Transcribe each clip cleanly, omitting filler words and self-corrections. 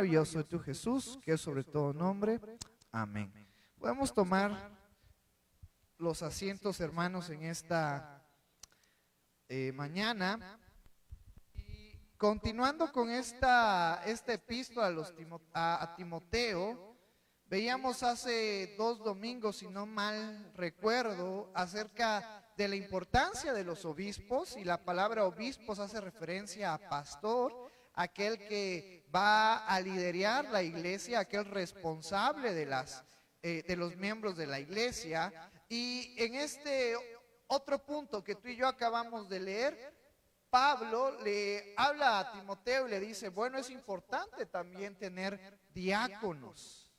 Maravilloso es tu Jesús, que es sobre todo nombre. Amén. Podemos tomar los asientos, hermanos, en esta mañana. Y continuando con esta epístola a Timoteo, veíamos hace 2 domingos, si no mal recuerdo, acerca de la importancia de los obispos, y la palabra obispos hace referencia a pastor, aquel que va a liderar la iglesia, aquel responsable de los miembros de la iglesia. Y en este otro punto que tú y yo acabamos de leer, Pablo le habla a Timoteo y le dice, bueno, es importante también tener diáconos.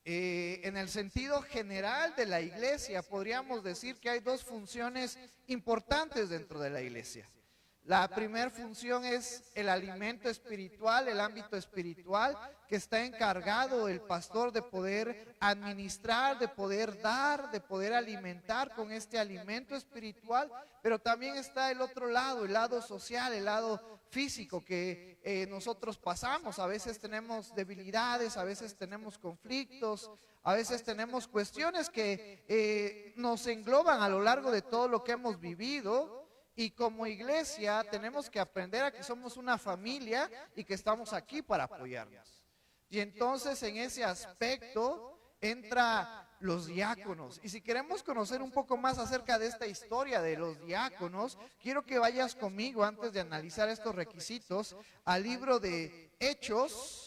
En el sentido general de la iglesia, podríamos decir que hay 2 funciones importantes dentro de la iglesia. La primera función es el alimento espiritual, el ámbito espiritual, que está encargado el pastor de poder administrar, de poder dar, de poder alimentar con este alimento espiritual. Pero también está el otro lado, el lado social, el lado físico que nosotros pasamos. A veces tenemos debilidades, a veces tenemos conflictos, a veces tenemos cuestiones que nos engloban a lo largo de todo lo que hemos vivido. Y como iglesia tenemos que aprender a que somos una familia y que estamos aquí para apoyarnos. Y entonces en ese aspecto entra los diáconos. Y si queremos conocer un poco más acerca de esta historia de los diáconos, quiero que vayas conmigo, antes de analizar estos requisitos, al libro de Hechos.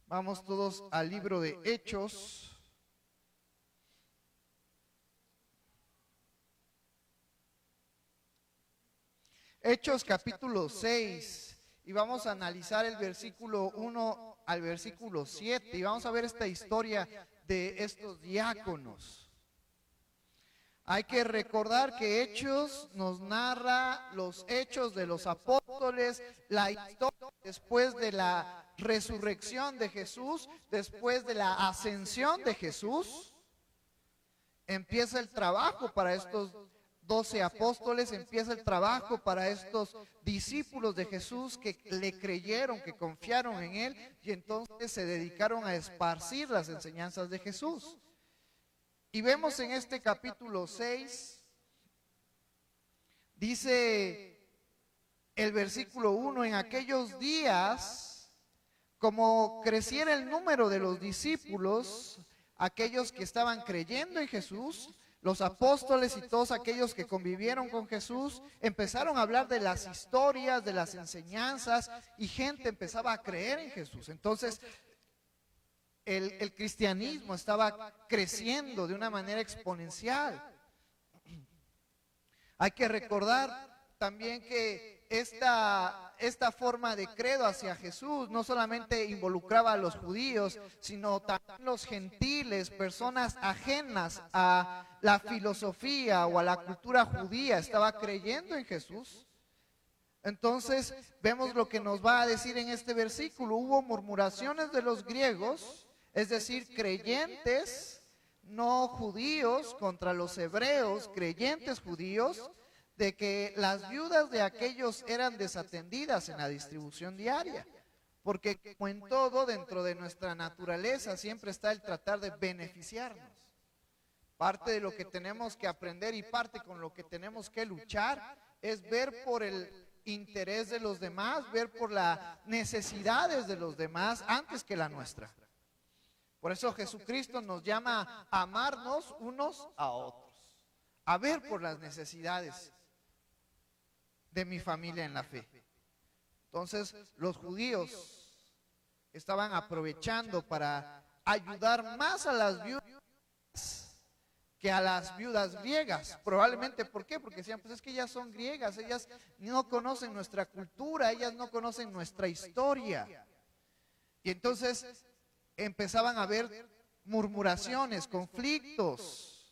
Vamos todos al libro de Hechos. Hechos capítulo 6. Y vamos a analizar el versículo 1 al versículo 7. Y vamos a ver esta historia de estos diáconos. Hay que recordar que Hechos nos narra los hechos de los apóstoles, la historia después de la resurrección de Jesús, después de la ascensión de Jesús. Empieza el trabajo para estos 12 apóstoles, empieza el trabajo para estos discípulos de Jesús que le creyeron, que confiaron en Él, y entonces se dedicaron a esparcir las enseñanzas de Jesús. Y vemos en este capítulo 6, dice el versículo 1, en aquellos días, como creciera el número de los discípulos, aquellos que estaban creyendo en Jesús, los apóstoles y todos aquellos que convivieron con Jesús, empezaron a hablar de las historias, de las enseñanzas, y gente empezaba a creer en Jesús. Entonces, el cristianismo estaba creciendo de una manera exponencial. Hay que recordar también que esta forma de credo hacia Jesús no solamente involucraba a los judíos, sino también los gentiles, personas ajenas a la filosofía o a la cultura judía, estaba creyendo en Jesús. Entonces vemos lo que nos va a decir en este versículo. Hubo murmuraciones de los griegos, es decir, creyentes no judíos contra los hebreos, creyentes judíos, de que las viudas de aquellos eran desatendidas en la distribución diaria. Porque como en todo, dentro de nuestra naturaleza siempre está el tratar de beneficiarnos. Parte de lo que tenemos que aprender y parte con lo que tenemos que luchar es ver por el interés de los demás, ver por las necesidades de los demás antes que la nuestra. Por eso Jesucristo nos llama a amarnos unos a otros, a ver por las necesidades de mi familia en la fe. Entonces, los judíos estaban aprovechando para ayudar más a las viudas que a las viudas griegas. Probablemente, ¿por qué? Porque decían, pues es que ellas son griegas, ellas no conocen nuestra cultura, ellas no conocen nuestra historia. Y entonces empezaban a haber murmuraciones, conflictos,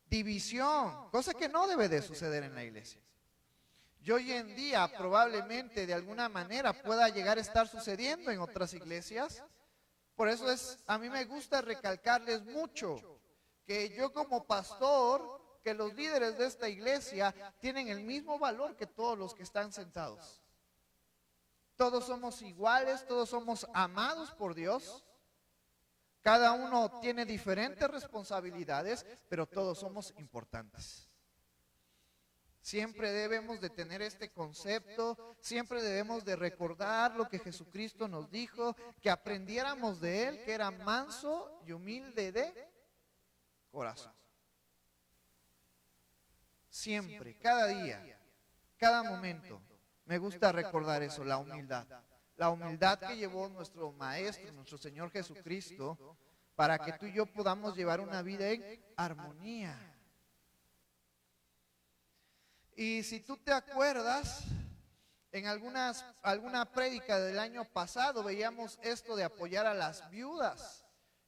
división, cosa que no debe de suceder en la iglesia. Y hoy en día probablemente de alguna manera pueda llegar a estar sucediendo en otras iglesias, Por eso a mí me gusta recalcarles mucho que yo como pastor, que los líderes de esta iglesia tienen el mismo valor que todos los que están sentados. Todos somos iguales, todos somos amados por Dios. Cada uno tiene diferentes responsabilidades, pero todos somos importantes. Siempre debemos de tener este concepto, siempre debemos de recordar lo que Jesucristo nos dijo, que aprendiéramos de Él, que era manso y humilde de corazón. Siempre, cada día, cada momento, me gusta recordar eso, la humildad. La humildad que llevó nuestro Maestro, nuestro Señor Jesucristo, para que tú y yo podamos llevar una vida en armonía. Y si tú te acuerdas, en alguna prédica del año pasado veíamos esto de apoyar a las viudas.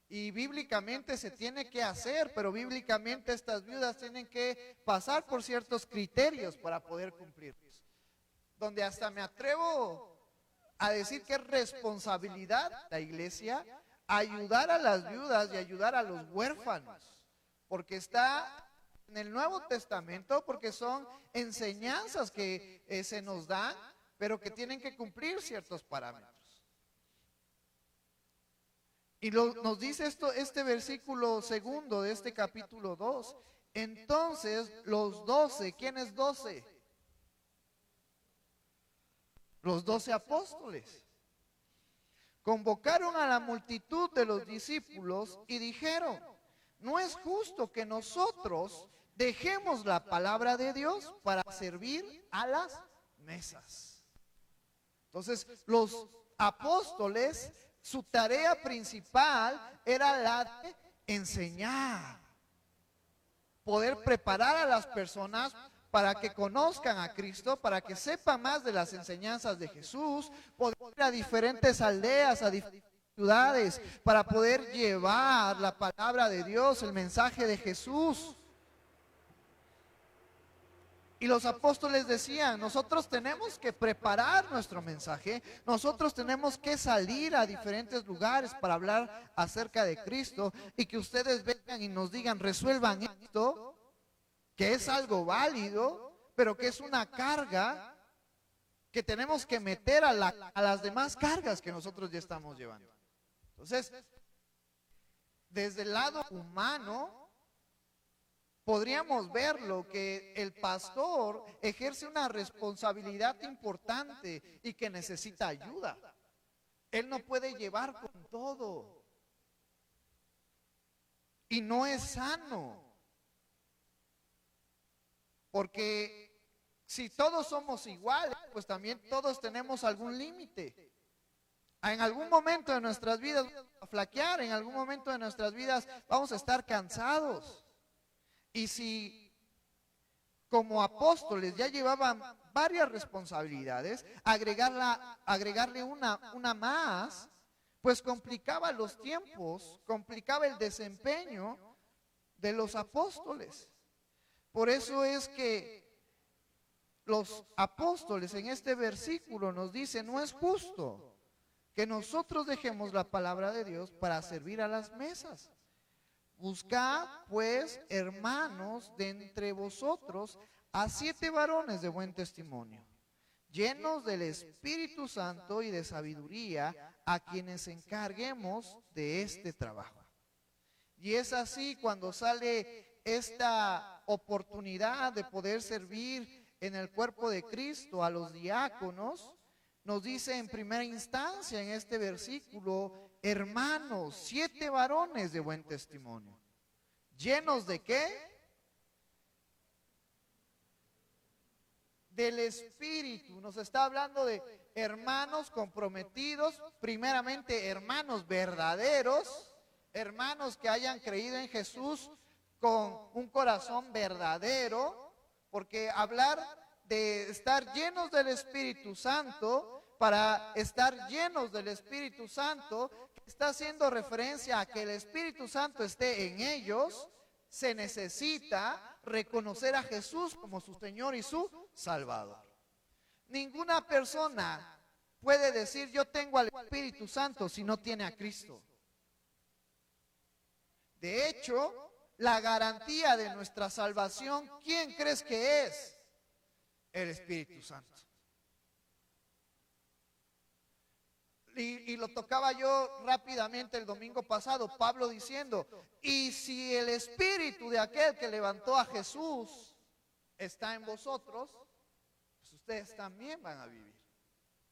Y bíblicamente se tiene que hacer, pero bíblicamente estas viudas tienen que pasar por ciertos criterios para poder cumplirlos. Donde hasta me atrevo a decir que es responsabilidad de la iglesia ayudar a las viudas y ayudar a los huérfanos, porque está en el Nuevo Testamento, porque son enseñanzas que se nos dan, pero que tienen que cumplir ciertos parámetros. Y nos dice este versículo segundo de este capítulo 2. Entonces los 12, ¿quiénes 12? Los 12 apóstoles. Convocaron a la multitud de los discípulos y dijeron: no es justo que nosotros dejemos la palabra de Dios para servir a las mesas. Entonces, los apóstoles, su tarea principal era la de enseñar, poder preparar a las personas para que conozcan a Cristo, para que sepan más de las enseñanzas de Jesús, poder ir a diferentes aldeas, a diferentes ciudades, para poder llevar la palabra de Dios, el mensaje de Jesús. Y los apóstoles decían: nosotros tenemos que preparar nuestro mensaje, nosotros tenemos que salir a diferentes lugares para hablar acerca de Cristo, y que ustedes vengan y nos digan, resuelvan esto, que es algo válido, pero que es una carga que tenemos que meter a las demás cargas que nosotros ya estamos llevando. Entonces, desde el lado humano, podríamos verlo que el pastor ejerce una responsabilidad importante y que necesita ayuda. Él no puede llevar con todo. Y no es sano. Porque si todos somos iguales, pues también todos tenemos algún límite. En algún momento de nuestras vidas vamos a flaquear, en algún momento de nuestras vidas vamos a estar cansados. Y si como apóstoles ya llevaban varias responsabilidades, agregarle una más, pues complicaba los tiempos, complicaba el desempeño de los apóstoles. Por eso es que los apóstoles en este versículo nos dicen: no es justo que nosotros dejemos la palabra de Dios para servir a las mesas. Buscad pues, hermanos, de entre vosotros a 7 varones de buen testimonio, llenos del Espíritu Santo y de sabiduría, a quienes encarguemos de este trabajo. Y es así cuando sale esta oportunidad de poder servir en el cuerpo de Cristo a los diáconos. Nos dice en primera instancia en este versículo: hermanos, 7 varones de buen testimonio. ¿Llenos de qué? Del Espíritu. Nos está hablando de hermanos comprometidos, primeramente hermanos verdaderos, hermanos que hayan creído en Jesús con un corazón verdadero, porque hablar de estar llenos del Espíritu Santo, para estar llenos del Espíritu Santo, está haciendo referencia a que el Espíritu Santo esté en ellos. Se necesita reconocer a Jesús como su Señor y su Salvador. Ninguna persona puede decir yo tengo al Espíritu Santo si no tiene a Cristo. De hecho, la garantía de nuestra salvación, ¿quién crees que es? El Espíritu Santo. Y lo tocaba yo rápidamente el domingo pasado, Pablo diciendo, y si el Espíritu de aquel que levantó a Jesús está en vosotros, pues ustedes también van a vivir.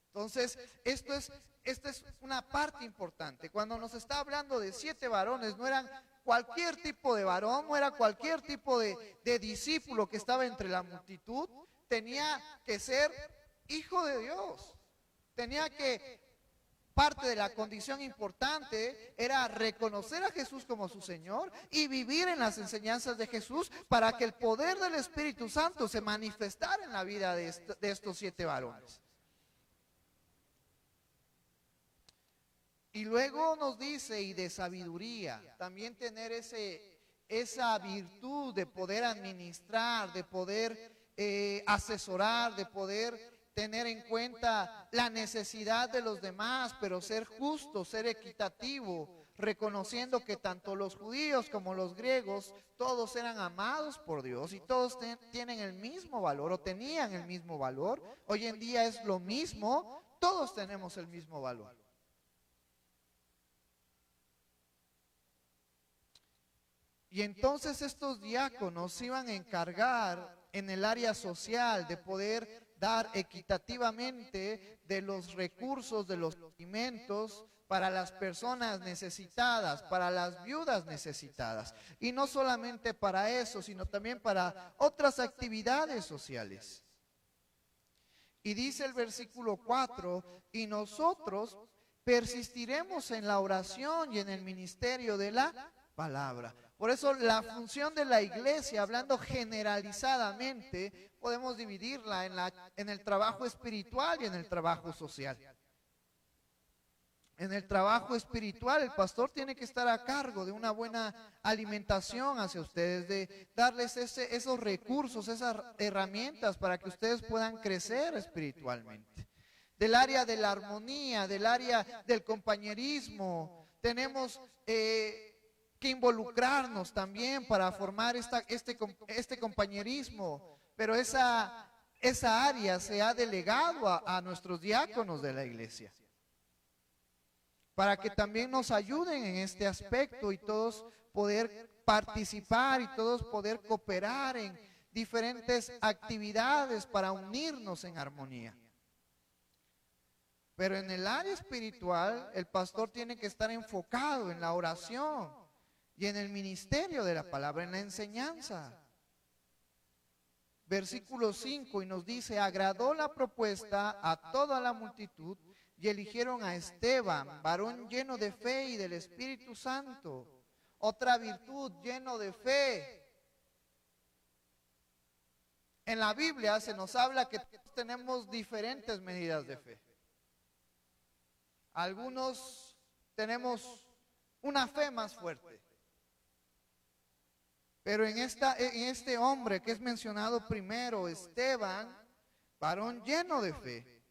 Entonces, esta es una parte importante. Cuando nos está hablando de 7 varones, no eran cualquier tipo de varón, no era cualquier tipo de discípulo que estaba entre la multitud, tenía que ser hijo de Dios, tenía que... Parte de la condición importante era reconocer a Jesús como su Señor y vivir en las enseñanzas de Jesús para que el poder del Espíritu Santo se manifestara en la vida de estos 7 varones. Y luego nos dice, y de sabiduría, también tener esa virtud de poder administrar, de poder asesorar, de poder tener en cuenta la necesidad de los demás, pero ser justo, ser equitativo, reconociendo que tanto los judíos como los griegos, todos eran amados por Dios y todos tienen el mismo valor o tenían el mismo valor. Hoy en día es lo mismo, todos tenemos el mismo valor. Y entonces estos diáconos iban a encargar en el área social de poder dar equitativamente de los recursos, de los alimentos para las personas necesitadas, para las viudas necesitadas. Y no solamente para eso, sino también para otras actividades sociales. Y dice el versículo 4, y nosotros persistiremos en la oración y en el ministerio de la palabra. Por eso la función de la iglesia, hablando generalizadamente, podemos dividirla en el trabajo espiritual y en el trabajo social. En el trabajo espiritual, el pastor tiene que estar a cargo de una buena alimentación hacia ustedes, de darles esos recursos, esas herramientas para que ustedes puedan crecer espiritualmente. Del área de la armonía, del área del compañerismo, tenemos que involucrarnos también para formar este compañerismo, pero esa área se ha delegado a nuestros diáconos de la iglesia, para que también nos ayuden en este aspecto y todos poder participar y todos poder cooperar en diferentes actividades para unirnos en armonía. Pero en el área espiritual, el pastor tiene que estar enfocado en la oración y en el ministerio de la palabra, en la enseñanza. Versículo 5, y nos dice, agradó la propuesta a toda la multitud y eligieron a Esteban, varón lleno de fe y del Espíritu Santo. Otra virtud, lleno de fe. En la Biblia se nos habla que tenemos diferentes medidas de fe. Algunos tenemos una fe más fuerte. Pero en este hombre que es mencionado primero, Esteban, varón lleno de fe.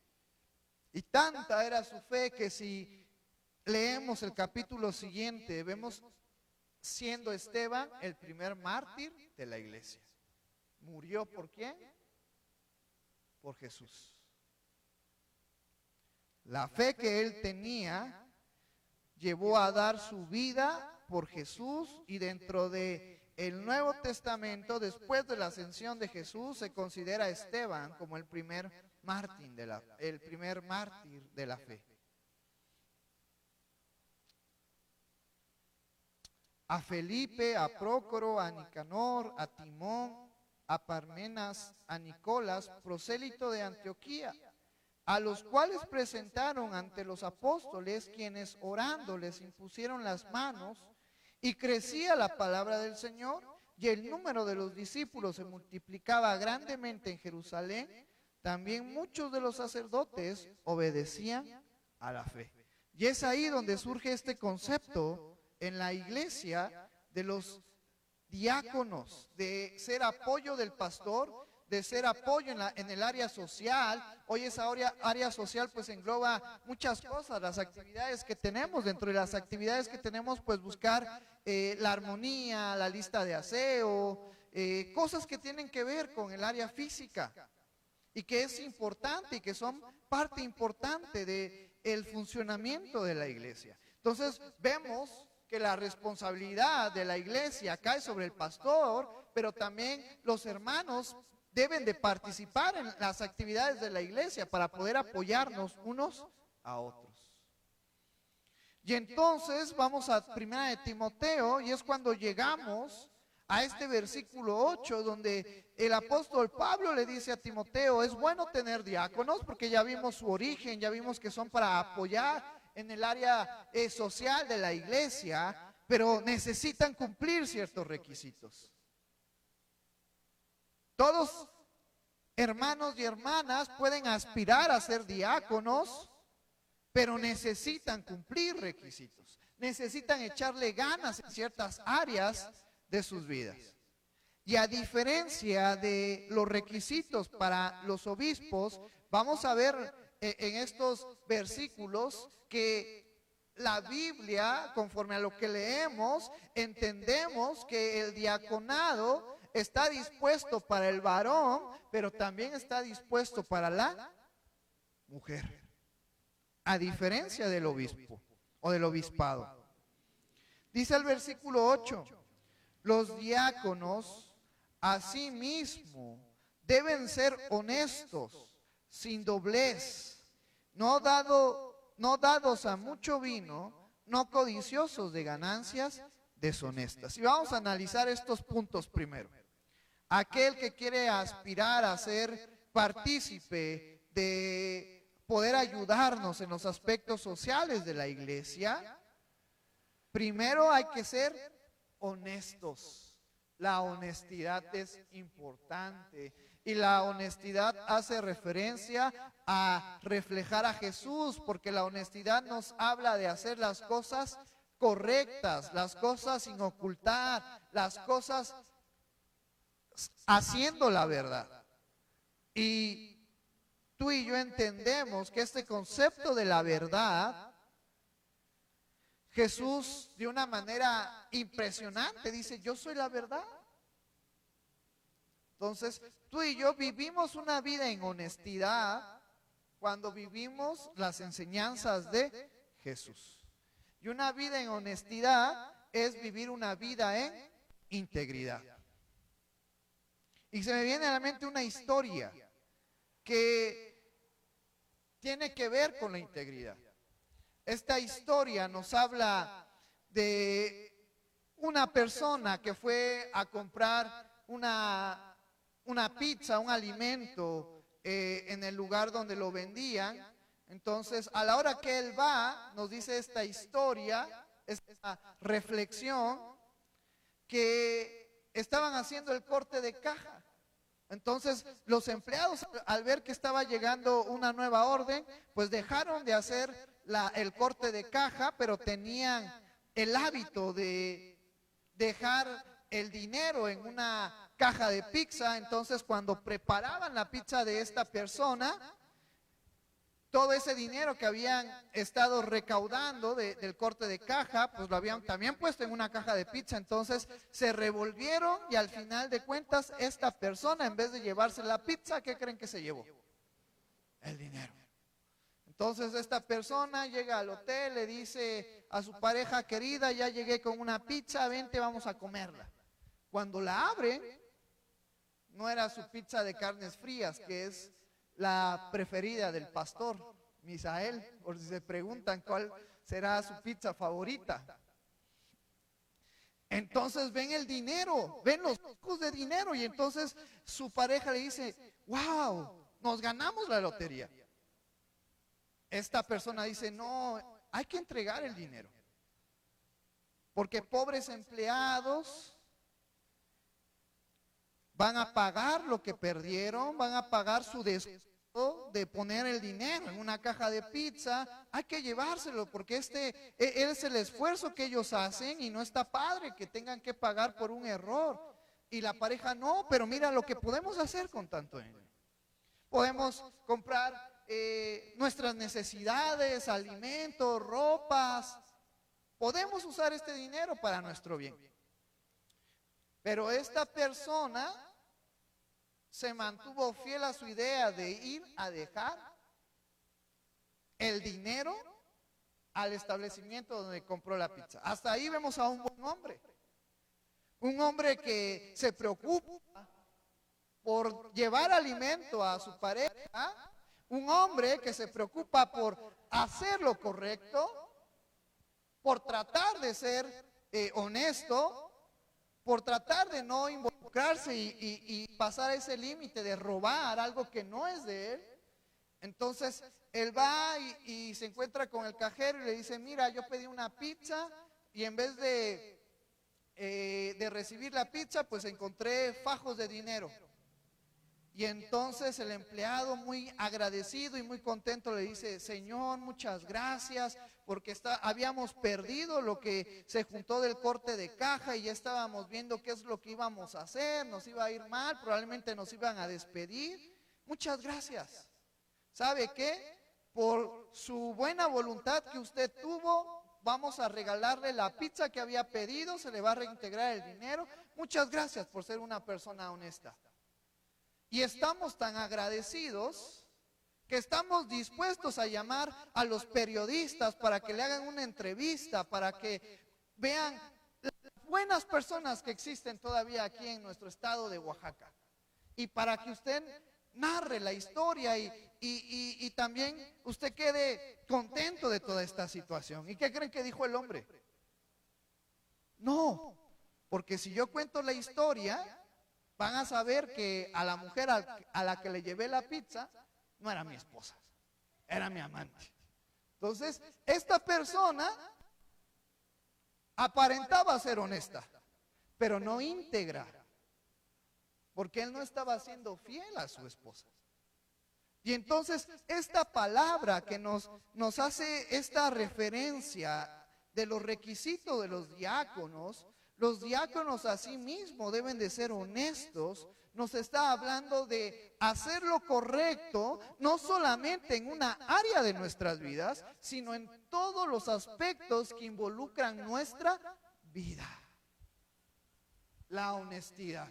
Y tanta era su fe que si leemos el capítulo siguiente, vemos siendo Esteban el primer mártir de la iglesia. ¿Murió por quién? Por Jesús. La fe que él tenía llevó a dar su vida por Jesús, y dentro de el Nuevo Testamento, después de la ascensión de Jesús, se considera a Esteban como el primer mártir de la fe. A Felipe, a Prócoro, a Nicanor, a Timón, a Parmenas, a Nicolas, prosélito de Antioquía, a los cuales presentaron ante los apóstoles, quienes orando les impusieron las manos, y crecía la palabra del Señor, y el número de los discípulos se multiplicaba grandemente en Jerusalén. También muchos de los sacerdotes obedecían a la fe. Y es ahí donde surge este concepto en la iglesia de los diáconos, de ser apoyo del pastor, de ser apoyo en el área social. Hoy esa área social pues engloba muchas cosas, las actividades que tenemos. Dentro de las actividades que tenemos, pues buscar la armonía, la lista de aseo, cosas que tienen que ver con el área física y que es importante y que son parte importante del funcionamiento de la iglesia. Entonces vemos que la responsabilidad de la iglesia cae sobre el pastor, pero también los hermanos deben de participar en las actividades de la iglesia para poder apoyarnos unos a otros. Y entonces vamos a 1 de Timoteo, y es cuando llegamos a este versículo 8, donde el apóstol Pablo le dice a Timoteo: es bueno tener diáconos, porque ya vimos su origen, ya vimos que son para apoyar en el área social de la iglesia, pero necesitan cumplir ciertos requisitos. Todos hermanos y hermanas pueden aspirar a ser diáconos, pero necesitan cumplir requisitos, necesitan echarle ganas en ciertas áreas de sus vidas. Y a diferencia de los requisitos para los obispos, vamos a ver en estos versículos que la Biblia, conforme a lo que leemos, entendemos que el diaconado está dispuesto para el varón, pero también está dispuesto para la mujer, a diferencia del obispo o del obispado. Dice el versículo 8: los diáconos asimismo deben ser honestos, sin doblez, no dados a mucho vino, no codiciosos de ganancias deshonestas. Y vamos a analizar estos puntos primero. Aquel que quiere aspirar a ser partícipe de poder ayudarnos en los aspectos sociales de la iglesia, primero hay que ser honestos. La honestidad es importante y la honestidad hace referencia a reflejar a Jesús, porque la honestidad nos habla de hacer las cosas correctas, las cosas sin ocultar, las cosas haciendo la verdad. Y tú y yo entendemos que este concepto de la verdad, Jesús de una manera impresionante dice: yo soy la verdad. Entonces, tú y yo vivimos una vida en honestidad cuando vivimos las enseñanzas de Jesús. Y una vida en honestidad es vivir una vida en integridad. Y se me viene a la mente una historia que tiene que ver con la integridad. Esta historia nos habla de una persona que fue a comprar una pizza, un alimento en el lugar donde lo vendían. Entonces, a la hora que él va, nos dice esta historia, esta reflexión, que estaban haciendo el corte de caja. Entonces, los empleados, al ver que estaba llegando una nueva orden, pues dejaron de hacer el corte de caja, pero tenían el hábito de dejar el dinero en una caja de pizza. Entonces, cuando preparaban la pizza de esta persona, todo ese dinero que habían estado recaudando del corte de caja, pues lo habían también puesto en una caja de pizza. Entonces se revolvieron y al final de cuentas esta persona, en vez de llevarse la pizza, ¿qué creen que se llevó? El dinero. Entonces esta persona llega al hotel, le dice a su pareja: querida, ya llegué con una pizza, vente, vamos a comerla. Cuando la abre, no era su pizza de carnes frías, que es la preferida del pastor Misael, por si se preguntan cuál será su pizza favorita. Entonces ven el dinero, ven los sacos de dinero, y entonces su pareja le dice: wow, nos ganamos la lotería. Esta persona dice: no, hay que entregar el dinero, porque pobres empleados van a pagar lo que perdieron, van a pagar su descuento de poner el dinero en una caja de pizza. Hay que llevárselo, porque es el esfuerzo que ellos hacen y no está padre que tengan que pagar por un error. Y la pareja, no, pero mira lo que podemos hacer con tanto dinero. Podemos comprar nuestras necesidades, alimentos, ropas. Podemos usar este dinero para nuestro bien. Pero esta persona se mantuvo fiel a su idea de ir a dejar el dinero al establecimiento donde compró la pizza. Hasta ahí vemos a un buen hombre. Un hombre que se preocupa por llevar alimento a su pareja. Un hombre que se preocupa por hacer lo correcto, por tratar de ser honesto, por tratar de no involucrarse y pasar ese límite de robar algo que no es de él. Entonces, él va y se encuentra con el cajero y le dice, mira, yo pedí una pizza y en vez de recibir la pizza, pues encontré fajos de dinero. Y entonces el empleado, muy agradecido y muy contento, le dice, Señor, muchas gracias, porque habíamos perdido lo que se juntó del corte de caja y ya estábamos viendo qué es lo que íbamos a hacer, nos iba a ir mal, probablemente nos iban a despedir. Muchas gracias. ¿Sabe qué? Por su buena voluntad que usted tuvo, vamos a regalarle la pizza que había pedido, se le va a reintegrar el dinero. Muchas gracias por ser una persona honesta. Y estamos tan agradecidos que estamos dispuestos a llamar a los periodistas para que le hagan una entrevista, para que vean las buenas personas que existen todavía aquí en nuestro estado de Oaxaca. Y para que usted narre la historia y también usted quede contento de toda esta situación. ¿Y qué creen que dijo el hombre? No, porque si yo cuento la historia, van a saber que a la mujer a la que le llevé la pizza no era mi esposa, era mi amante. Entonces, esta persona aparentaba ser honesta, pero no íntegra, porque él no estaba siendo fiel a su esposa. Y entonces, esta palabra que nos hace esta referencia de los requisitos de los diáconos asimismo deben de ser honestos. Nos está hablando de hacer lo correcto, no solamente en una área de nuestras vidas, sino en todos los aspectos que involucran nuestra vida. La honestidad.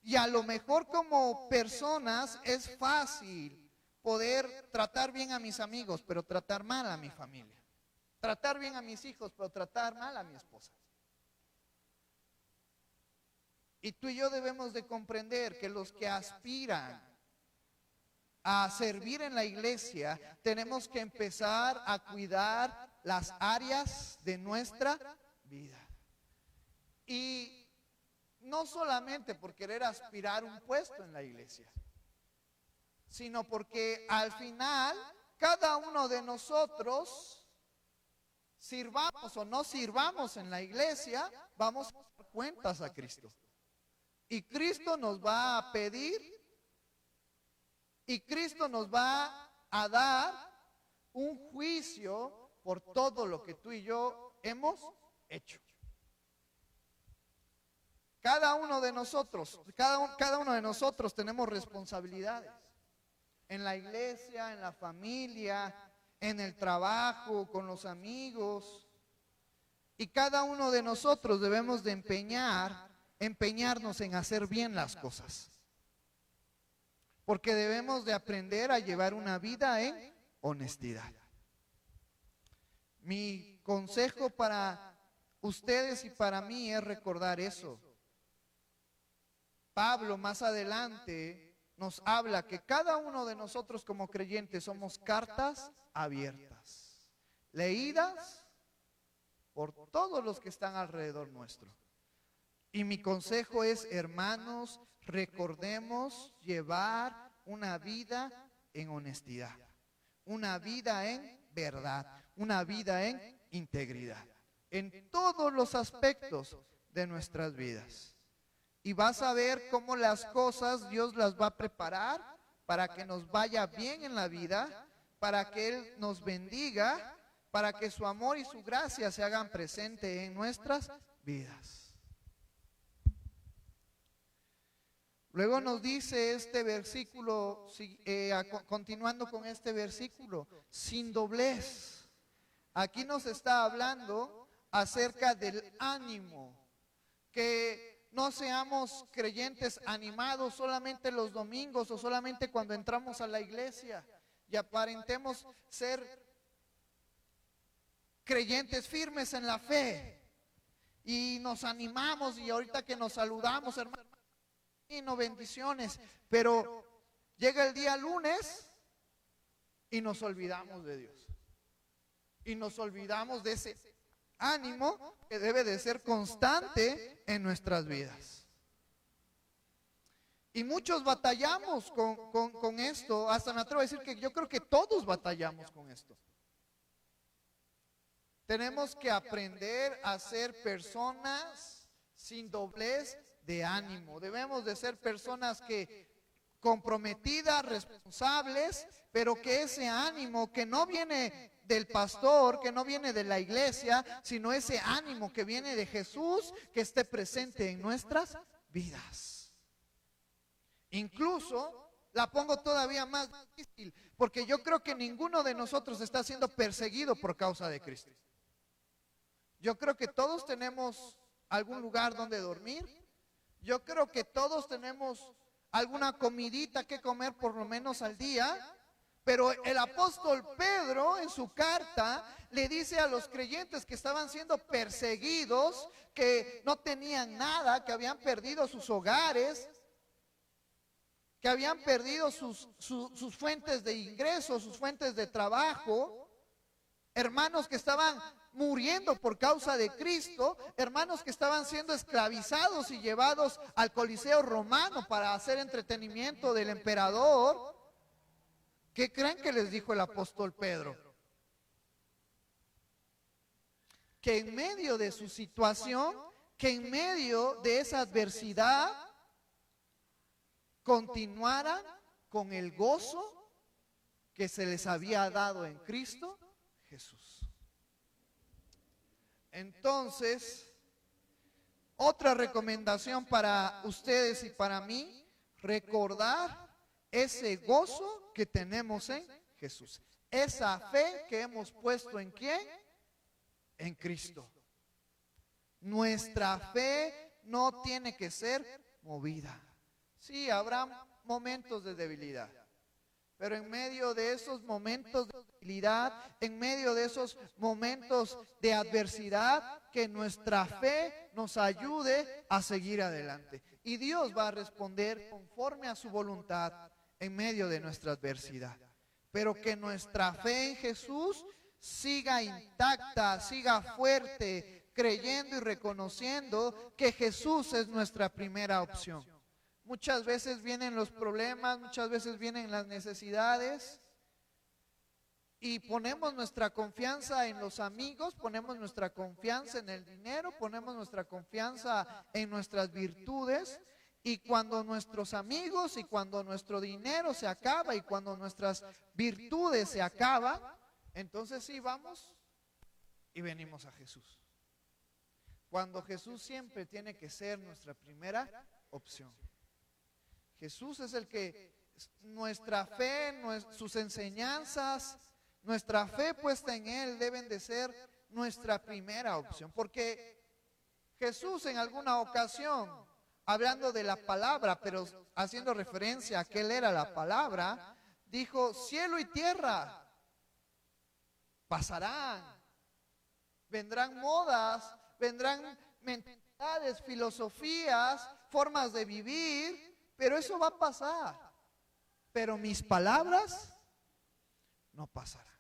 Y a lo mejor como personas es fácil poder tratar bien a mis amigos, pero tratar mal a mi familia. Tratar bien a mis hijos, pero tratar mal a mi esposa. Y tú y yo debemos de comprender que los que aspiran a servir en la iglesia, tenemos que empezar a cuidar las áreas de nuestra vida. Y no solamente por querer aspirar un puesto en la iglesia, sino porque al final cada uno de nosotros, sirvamos o no sirvamos en la iglesia, vamos a dar cuentas a Cristo. Y Cristo nos va a pedir y Cristo nos va a dar un juicio por todo lo que tú y yo hemos hecho. Cada uno de nosotros tenemos responsabilidades. En la iglesia, en la familia, en el trabajo, con los amigos. Y cada uno de nosotros debemos de empeñarnos en hacer bien las cosas. Porque debemos de aprender a llevar una vida en honestidad. Mi consejo para ustedes y para mí es recordar eso. Pablo más adelante nos habla que cada uno de nosotros como creyentes somos cartas abiertas, leídas por todos los que están alrededor nuestro. Y mi consejo es, hermanos, recordemos llevar una vida en honestidad, una vida en verdad, una vida en integridad, en todos los aspectos de nuestras vidas. Y vas a ver cómo las cosas Dios las va a preparar para que nos vaya bien en la vida, para que Él nos bendiga para que su amor y su gracia se hagan presente en nuestras vidas. Luego nos dice este versículo, continuando con este versículo, sin doblez. Aquí nos está hablando acerca del ánimo, que no seamos creyentes animados solamente los domingos o solamente cuando entramos a la iglesia y aparentemos ser creyentes firmes en la fe y nos animamos y ahorita que nos saludamos, hermanos, bendiciones, pero llega el día lunes y nos olvidamos de Dios y nos olvidamos de ese ánimo que debe de ser constante en nuestras vidas. Y muchos batallamos con esto, hasta me atrevo a decir que yo creo que todos batallamos con esto. Tenemos que aprender a ser personas sin doblez de ánimo. Debemos de ser personas que comprometidas, responsables, pero que ese ánimo que no viene del pastor, que no viene de la iglesia, sino ese ánimo que viene de Jesús, que esté presente en nuestras vidas. Incluso la pongo todavía más difícil, porque yo creo que ninguno de nosotros está siendo perseguido por causa de Cristo. Yo creo que todos tenemos algún lugar donde dormir. Yo creo que todos tenemos alguna comidita que comer por lo menos al día. Pero el apóstol Pedro en su carta le dice a los creyentes que estaban siendo perseguidos, que no tenían nada, que habían perdido sus hogares, que habían perdido sus fuentes de ingresos, sus fuentes de trabajo, hermanos que estaban muriendo por causa de Cristo, hermanos que estaban siendo esclavizados y llevados al Coliseo romano para hacer entretenimiento del emperador. ¿Qué creen que les dijo el apóstol Pedro? Que en medio de su situación, que en medio de esa adversidad, continuaran con el gozo que se les había dado en Cristo Jesús. Entonces, otra recomendación para ustedes y para mí, recordar ese gozo que tenemos en Jesús. Esa fe que hemos puesto ¿en quién? En Cristo. Nuestra fe no tiene que ser movida. Sí, habrá momentos de debilidad, pero en medio de esos momentos de debilidad, en medio de esos momentos de adversidad, que nuestra fe nos ayude a seguir adelante. Y Dios va a responder conforme a su voluntad en medio de nuestra adversidad. Pero que nuestra fe en Jesús siga intacta, siga fuerte, creyendo y reconociendo que Jesús es nuestra primera opción. Muchas veces vienen los problemas, muchas veces vienen las necesidades y ponemos nuestra confianza en los amigos, ponemos nuestra confianza en el dinero, ponemos nuestra confianza en nuestras virtudes. Y cuando nuestros amigos y cuando nuestro dinero se acaba y cuando nuestras virtudes se acaban, entonces sí vamos y venimos a Jesús. Cuando Jesús siempre tiene que ser nuestra primera opción. Jesús es el que nuestra fe, sus enseñanzas, nuestra fe puesta en Él deben de ser nuestra primera opción. Porque Jesús en alguna ocasión, hablando de la palabra, pero haciendo referencia a que Él era la palabra, dijo, cielo y tierra pasarán, vendrán modas, vendrán mentalidades, filosofías, formas de vivir, pero eso va a pasar. Pero mis palabras no pasarán.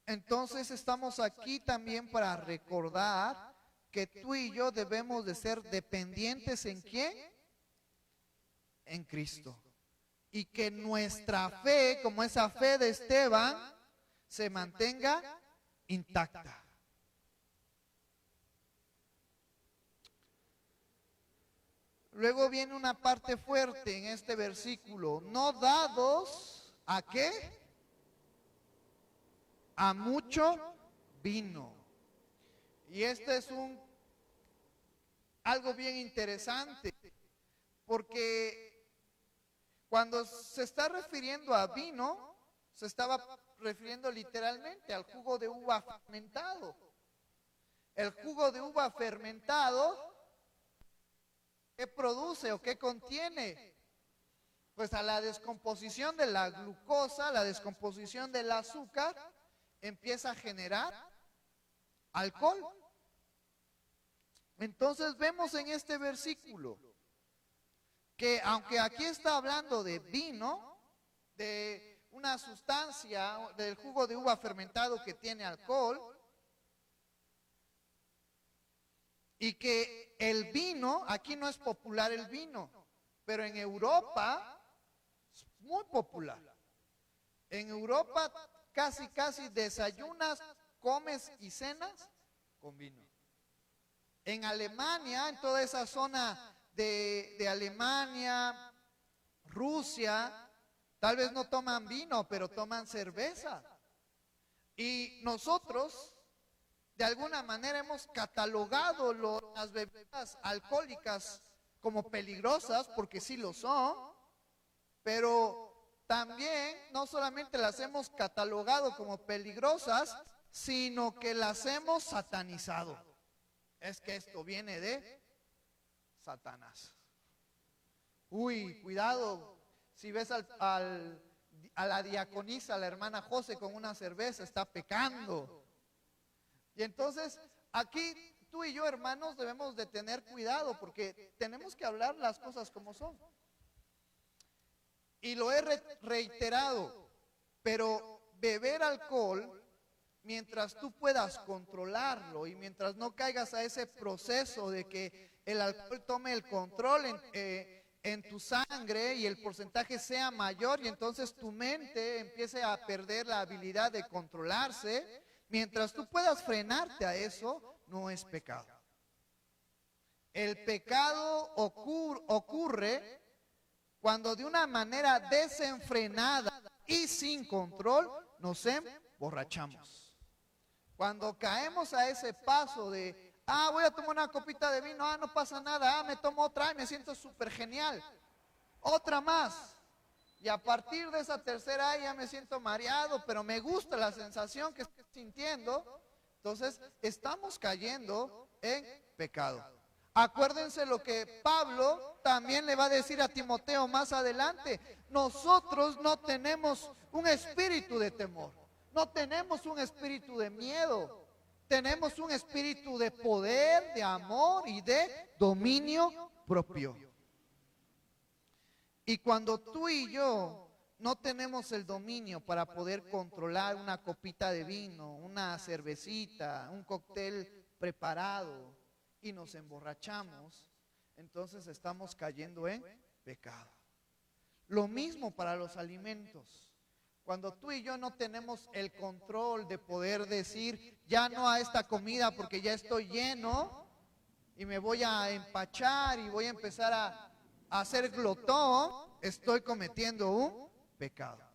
Entonces estamos aquí también para recordar que tú y yo debemos de ser dependientes ¿en quién? En Cristo. Y que nuestra fe, como esa fe de Esteban, se mantenga intacta. Luego viene una parte fuerte en este versículo, no dados ¿A qué? A mucho vino. Y esto es algo bien interesante, porque cuando se está refiriendo a vino, se estaba refiriendo literalmente al jugo de uva fermentado. El jugo de uva fermentado, ¿qué produce o qué contiene? Pues a la descomposición de la glucosa, la descomposición del azúcar, empieza a generar alcohol. Entonces vemos en este versículo que aunque aquí está hablando de vino, de una sustancia del jugo de uva fermentado que tiene alcohol, y que el vino, aquí no es popular el vino, pero en Europa es muy popular. En Europa casi desayunas, comes y cenas con vino. En Alemania, en toda esa zona de Alemania, Rusia, tal vez no toman vino, pero toman cerveza. Y nosotros, de alguna manera, hemos catalogado las bebidas alcohólicas como peligrosas, porque sí lo son, pero también no solamente las hemos catalogado como peligrosas, sino que las hemos satanizado. Es que esto viene de Satanás. Uy, cuidado, si ves a la diaconisa, a la hermana José con una cerveza, está pecando. Y entonces, aquí tú y yo, hermanos, debemos de tener cuidado, porque tenemos que hablar las cosas como son. Y lo he reiterado, pero beber alcohol, mientras tú puedas controlarlo y mientras no caigas a ese proceso de que el alcohol tome el control en tu sangre y el porcentaje sea mayor y entonces tu mente empiece a perder la habilidad de controlarse, mientras tú puedas frenarte a eso, no es pecado. El pecado ocurre cuando de una manera desenfrenada y sin control nos emborrachamos. Cuando caemos a ese paso de, voy a tomar una copita de vino, no pasa nada, me tomo otra y me siento súper genial. Otra más. Y a partir de esa tercera ya me siento mareado, pero me gusta la sensación que estoy sintiendo. Entonces, estamos cayendo en pecado. Acuérdense lo que Pablo también le va a decir a Timoteo más adelante. Nosotros no tenemos un espíritu de temor. No tenemos un espíritu de miedo, tenemos un espíritu de poder, de amor y de dominio propio. Y cuando tú y yo no tenemos el dominio para poder controlar una copita de vino, una cervecita, un cóctel preparado y nos emborrachamos, entonces estamos cayendo en pecado. Lo mismo para los alimentos. Cuando tú y yo no tenemos el control de poder decir, ya no a esta comida porque ya estoy lleno y me voy a empachar y voy a empezar a ser glotón, estoy cometiendo un pecado.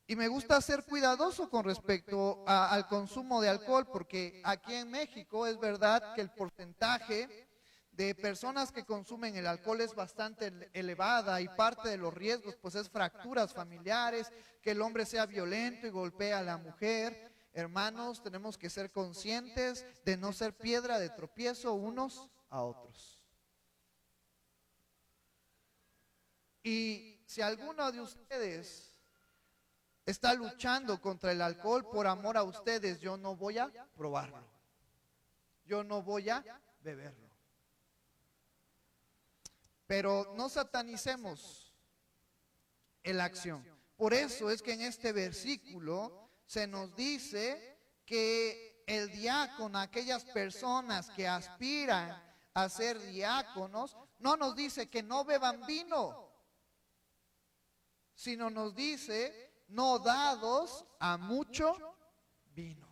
Y me gusta ser cuidadoso con respecto al consumo de alcohol, porque aquí en México es verdad que el porcentaje de personas que consumen el alcohol es bastante elevada y parte de los riesgos pues es fracturas familiares, que el hombre sea violento y golpee a la mujer. Hermanos, tenemos que ser conscientes de no ser piedra de tropiezo unos a otros. Y si alguno de ustedes está luchando contra el alcohol por amor a ustedes, yo no voy a probarlo. Yo no voy a beberlo. Pero no satanicemos la acción. Por eso es que en este versículo se nos dice que el diácono, aquellas personas que aspiran a ser diáconos, no nos dice que no beban vino, sino nos dice no dados a mucho vino.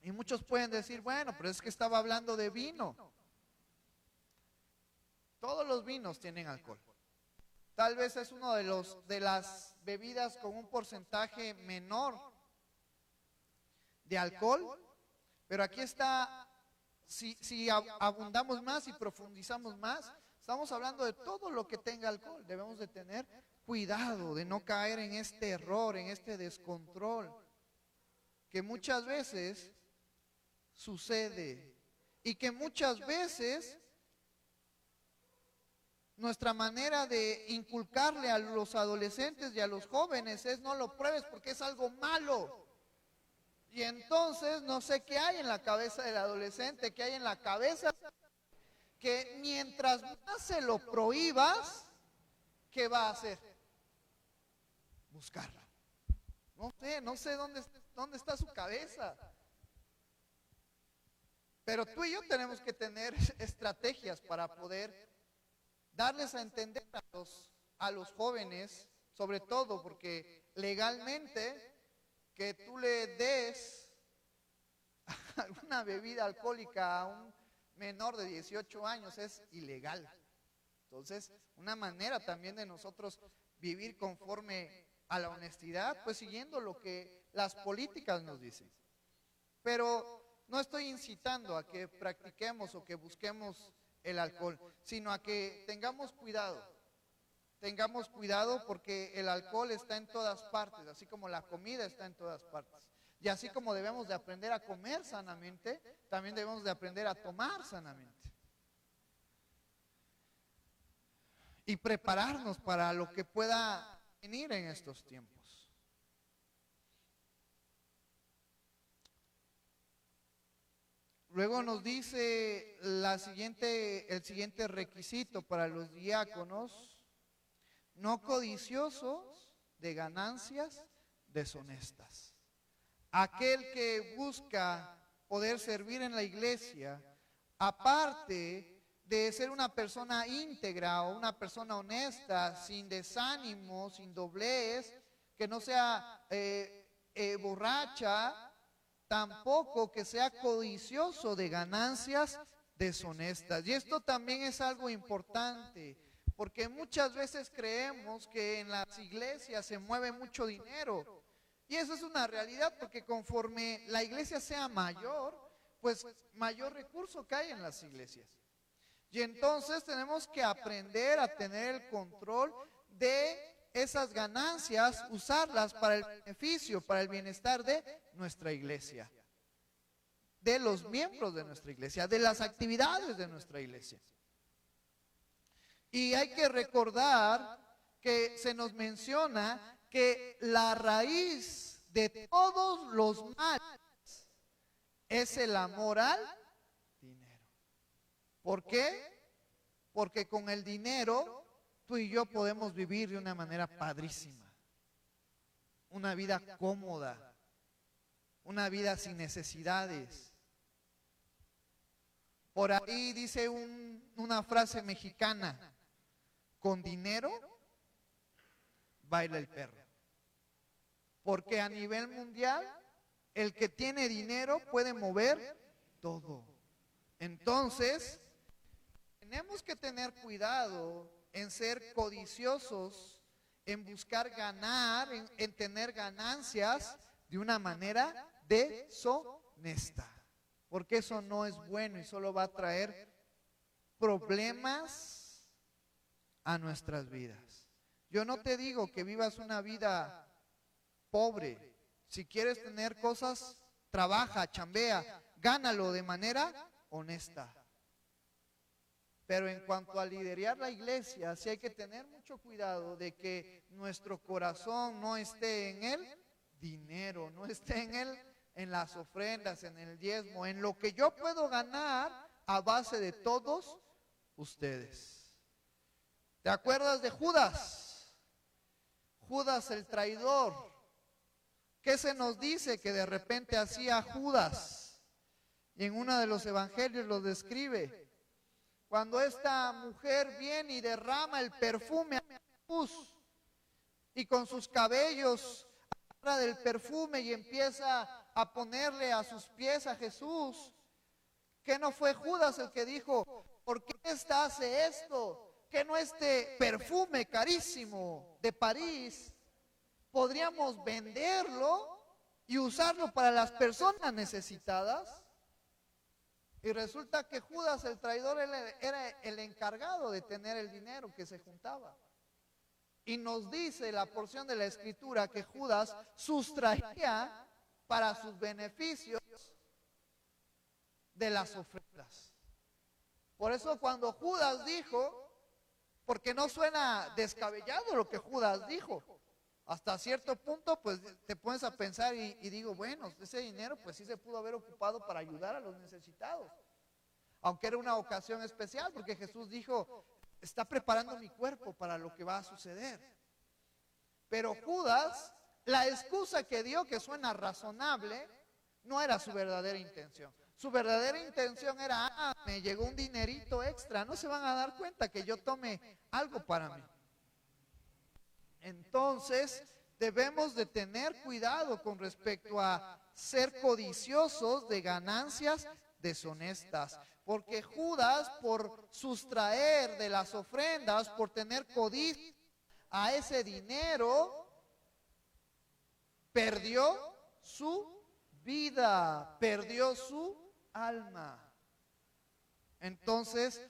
Y muchos pueden decir, bueno, pero es que estaba hablando de vino. Todos los vinos tienen alcohol. Tal vez es uno de las bebidas con un porcentaje menor de alcohol, pero aquí está, si abundamos más y profundizamos más, estamos hablando de todo lo que tenga alcohol. Debemos de tener cuidado de no caer en este error, en este descontrol, que muchas veces sucede y que muchas veces nuestra manera de inculcarle a los adolescentes y a los jóvenes es: no lo pruebes porque es algo malo. Y entonces no sé qué hay en la cabeza del adolescente, qué hay en la cabeza, que mientras más se lo prohíbas, ¿qué va a hacer? Buscarlo. No sé dónde está su cabeza. Pero tú y yo tenemos que tener estrategias para poder darles a entender a los jóvenes, sobre todo porque legalmente que tú le des alguna bebida alcohólica a un menor de 18 años es ilegal. Entonces, una manera también de nosotros vivir conforme a la honestidad, pues siguiendo lo que las políticas nos dicen. Pero no estoy incitando a que practiquemos o que busquemos el alcohol, sino a que tengamos cuidado. Tengamos cuidado porque el alcohol está en todas partes, así como la comida está en todas partes. Y así como debemos de aprender a comer sanamente, también debemos de aprender a tomar sanamente. Y prepararnos para lo que pueda venir en estos tiempos. Luego nos dice el siguiente requisito para los diáconos: no codiciosos de ganancias deshonestas. Aquel que busca poder servir en la iglesia, aparte de ser una persona íntegra o una persona honesta, sin desánimo, sin doblez, que no sea borracha, tampoco que sea codicioso de ganancias deshonestas. Y esto también es algo importante, porque muchas veces creemos que en las iglesias se mueve mucho dinero. Y eso es una realidad, porque conforme la iglesia sea mayor, pues mayor recurso cae en las iglesias. Y entonces tenemos que aprender a tener el control de esas ganancias, usarlas para el beneficio, para el bienestar de nuestra iglesia, de los miembros de nuestra iglesia, de las actividades de nuestra iglesia. Y hay que recordar que se nos menciona que la raíz de todos los males es el amor al dinero. ¿Por qué? Porque con el dinero tú y yo podemos vivir de una manera padrísima, una vida cómoda, una vida sin necesidades. Por ahí dice una frase mexicana: con dinero baila el perro. Porque a nivel mundial, el que tiene dinero puede mover todo. Entonces, tenemos que tener cuidado en ser codiciosos, en buscar ganar, en tener ganancias de una manera deshonesta. Porque eso no es bueno y solo va a traer problemas a nuestras vidas. Yo no te digo que vivas una vida pobre. Si quieres tener cosas, trabaja, chambea, gánalo de manera honesta. Pero en cuanto a liderar la iglesia, sí hay que tener mucho cuidado de que nuestro corazón no esté en el dinero, no esté en las ofrendas, en el diezmo, en lo que yo puedo ganar a base de todos ustedes. ¿Te acuerdas de Judas? Judas el traidor. ¿Qué se nos dice que de repente hacía Judas? Y en uno de los evangelios lo describe. Cuando esta mujer viene y derrama el perfume a Jesús y con sus cabellos agarra del perfume y empieza a ponerle a sus pies a Jesús, ¿qué no fue Judas el que dijo: ¿por qué ésta hace esto? que no este perfume carísimo de París podríamos venderlo y usarlo para las personas necesitadas? Y resulta que Judas el traidor era el encargado de tener el dinero que se juntaba. Y nos dice la porción de la escritura que Judas sustraía para sus beneficios de las ofrendas. Por eso cuando Judas dijo, porque no suena descabellado lo que Judas dijo, hasta cierto punto pues te pones a pensar y digo, bueno, ese dinero pues sí se pudo haber ocupado para ayudar a los necesitados. Aunque era una ocasión especial, porque Jesús dijo, está preparando mi cuerpo para lo que va a suceder. Pero Judas, la excusa que dio, que suena razonable, no era su verdadera intención. Su verdadera intención era, me llegó un dinerito extra, no se van a dar cuenta que yo tome algo para mí. Entonces, debemos de tener cuidado con respecto a ser codiciosos de ganancias deshonestas. Porque Judas, por sustraer de las ofrendas, por tener codicia a ese dinero, perdió su vida, perdió su alma. Entonces,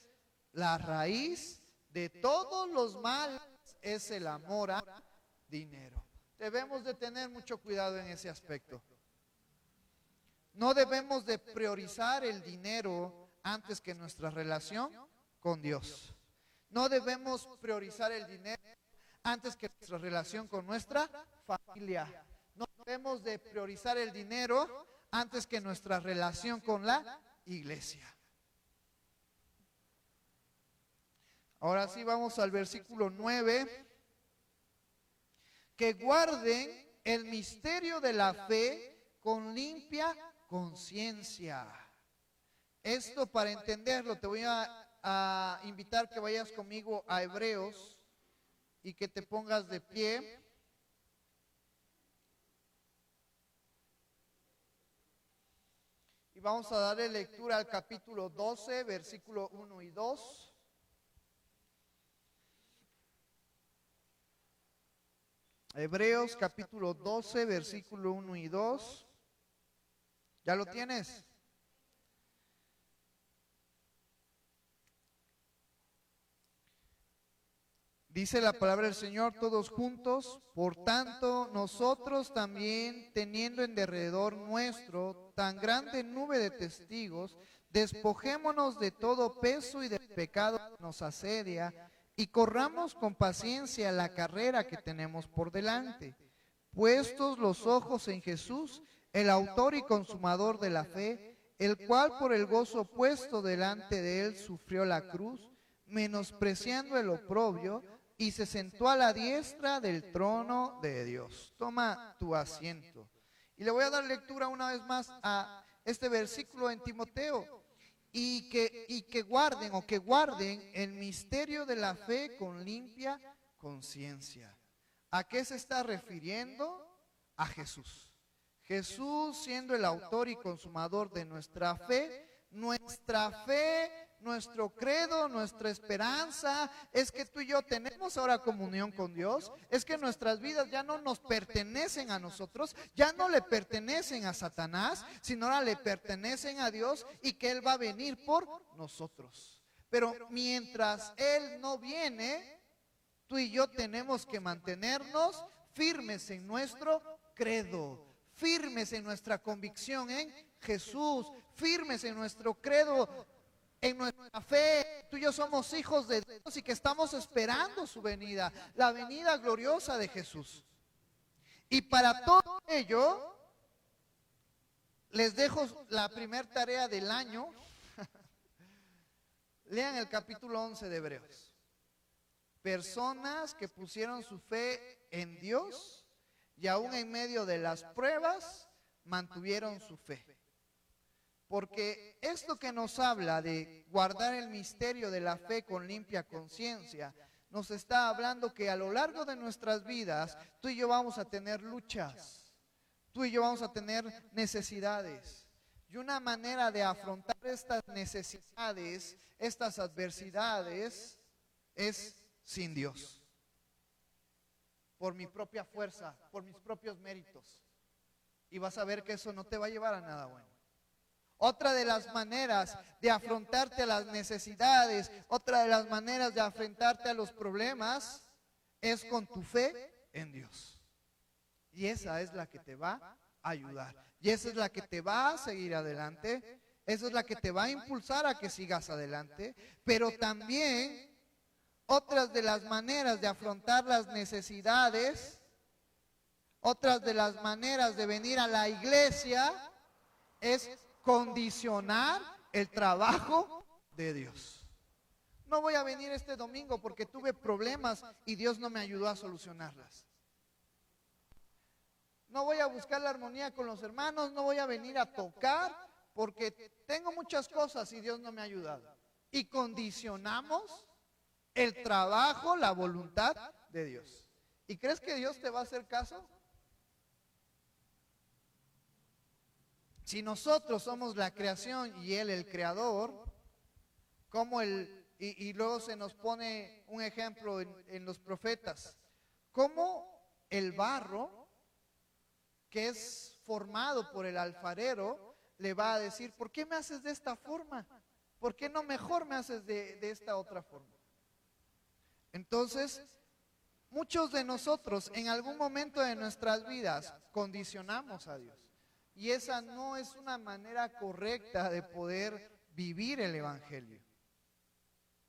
la raíz de todos los males es el amor a dinero. Debemos de tener mucho cuidado en ese aspecto. No debemos de priorizar el dinero antes que nuestra relación con Dios. No debemos priorizar el dinero antes que nuestra relación con nuestra familia. No debemos de priorizar el dinero antes que nuestra relación con la iglesia. Ahora sí vamos al versículo 9. Que guarden el misterio de la fe con limpia conciencia. Esto, para entenderlo, te voy a invitar que vayas conmigo a Hebreos y que te pongas de pie. Y vamos a darle lectura al capítulo 12, versículo 1 y 2. Hebreos capítulo 12, versículo 1 y 2. ¿Ya lo tienes? Dice la palabra del Señor, todos juntos. Por tanto, nosotros también, teniendo en derredor nuestro tan grande nube de testigos, despojémonos de todo peso y del pecado que nos asedia, y corramos con paciencia la carrera que tenemos por delante, puestos los ojos en Jesús, el autor y consumador de la fe, el cual por el gozo puesto delante de él sufrió la cruz, menospreciando el oprobio, y se sentó a la diestra del trono de Dios. Toma tu asiento. Y le voy a dar lectura una vez más a este versículo en Timoteo. Y que guarden el misterio de la fe con limpia conciencia. ¿A qué se está refiriendo? A Jesús. Jesús siendo el autor y consumador de nuestra fe, nuestro credo, nuestra esperanza es que tú y yo tenemos ahora comunión con Dios, es que nuestras vidas ya no nos pertenecen a nosotros, ya no le pertenecen a Satanás, sino ahora le pertenecen a Dios y que Él va a venir por nosotros. Pero mientras Él no viene, tú y yo tenemos que mantenernos firmes en nuestro credo, firmes en nuestra convicción en Jesús, firmes en nuestro credo, en nuestra fe. Tú y yo somos hijos de Dios y que estamos esperando su venida, la venida gloriosa de Jesús. Y para todo ello, les dejo la primera tarea del año. Lean el capítulo 11 de Hebreos. Personas que pusieron su fe en Dios y aún en medio de las pruebas mantuvieron su fe. Porque esto que nos habla de guardar el misterio de la fe con limpia conciencia, nos está hablando que a lo largo de nuestras vidas, tú y yo vamos a tener luchas, tú y yo vamos a tener necesidades. Y una manera de afrontar estas necesidades, estas adversidades, es sin Dios, por mi propia fuerza, por mis propios méritos. Y vas a ver que eso no te va a llevar a nada bueno. Otra de las maneras de afrontarte a las necesidades, otra de las maneras de afrontarte a los problemas, es con tu fe en Dios. Y esa es la que te va a ayudar. Y esa es la que te va a seguir adelante. Esa es la que te va a impulsar a que sigas adelante. Pero también otras de las maneras de afrontar las necesidades, otras de las maneras de venir a la iglesia es condicionar el trabajo de Dios. No voy a venir este domingo porque tuve problemas y Dios no me ayudó a solucionarlas. No voy a buscar la armonía con los hermanos, no voy a venir a tocar porque tengo muchas cosas y Dios no me ha ayudado. Y condicionamos el trabajo, la voluntad de Dios. ¿Y crees que Dios te va a hacer caso? Si nosotros somos la creación y Él el creador, y luego se nos pone un ejemplo en los profetas, cómo el barro que es formado por el alfarero le va a decir, ¿por qué me haces de esta forma? ¿Por qué no mejor me haces de esta otra forma? Entonces, muchos de nosotros en algún momento de nuestras vidas condicionamos a Dios. Y esa no es una manera correcta de poder vivir el Evangelio.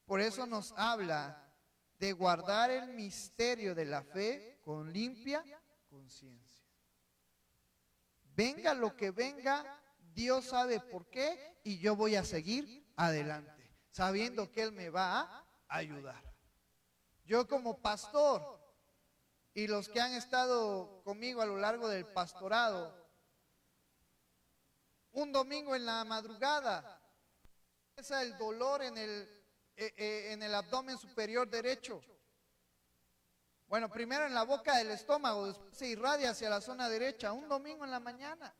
Por eso nos habla de guardar el misterio de la fe con limpia conciencia. Venga lo que venga, Dios sabe por qué y yo voy a seguir adelante, sabiendo que Él me va a ayudar. Yo como pastor y los que han estado conmigo a lo largo del pastorado, un domingo en la madrugada, empieza el dolor en el abdomen superior derecho. Bueno, primero en la boca del estómago, después se irradia hacia la zona derecha, un domingo en la mañana.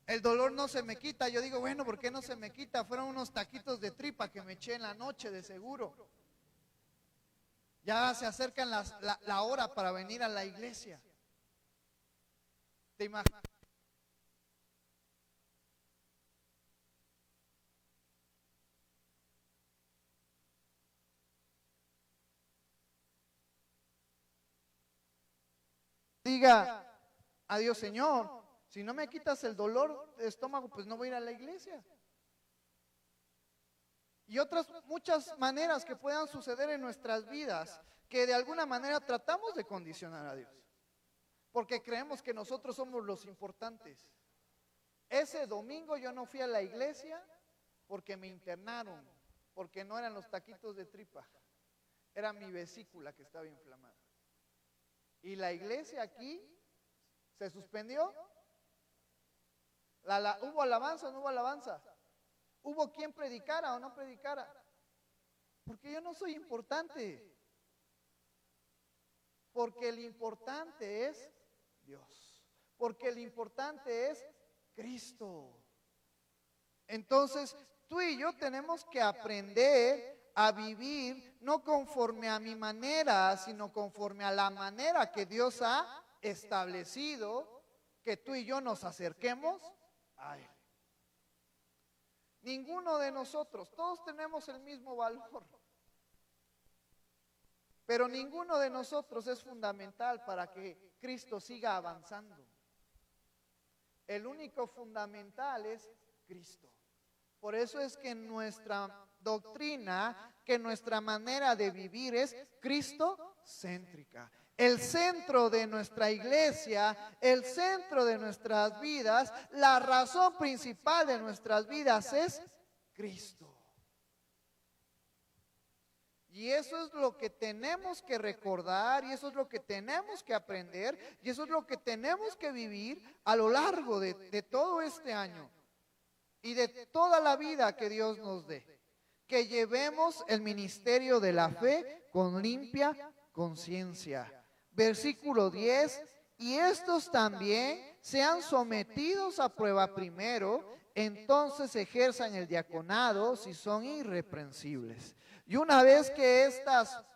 El dolor no se me quita, yo digo, bueno, ¿por qué no se me quita? Fueron unos taquitos de tripa que me eché en la noche de seguro. Ya se acercan la hora para venir a la iglesia. ¿Te imaginas? Diga, adiós Señor, si no me quitas el dolor de estómago, pues no voy a ir a la iglesia. Y otras muchas maneras que puedan suceder en nuestras vidas, que de alguna manera tratamos de condicionar a Dios, porque creemos que nosotros somos los importantes. Ese domingo yo no fui a la iglesia porque me internaron, porque no eran los taquitos de tripa, era mi vesícula que estaba inflamada. Y la iglesia aquí se suspendió. ¿Hubo alabanza o no hubo alabanza? ¿Hubo quien predicara o no predicara? Porque yo no soy importante. Porque el importante es Dios. Porque el importante es Cristo. Entonces, tú y yo tenemos que aprender a vivir no conforme a mi manera, sino conforme a la manera que Dios ha establecido, que tú y yo nos acerquemos a Él. Ninguno de nosotros, todos tenemos el mismo valor, pero ninguno de nosotros es fundamental para que Cristo siga avanzando. El único fundamental es Cristo. Por eso es que nuestra doctrina, que nuestra manera de vivir es cristocéntrica. El centro de nuestra iglesia, el centro de nuestras vidas, la razón principal de nuestras vidas es Cristo. Y eso es lo que tenemos que recordar, y eso es lo que tenemos que aprender, y eso es lo que tenemos que vivir a lo largo de todo este año y de toda la vida que Dios nos dé. Que llevemos el ministerio de la fe con limpia conciencia. Versículo 10, y estos también sean sometidos a prueba primero, entonces ejerzan el diaconado si son irreprensibles. Y una vez que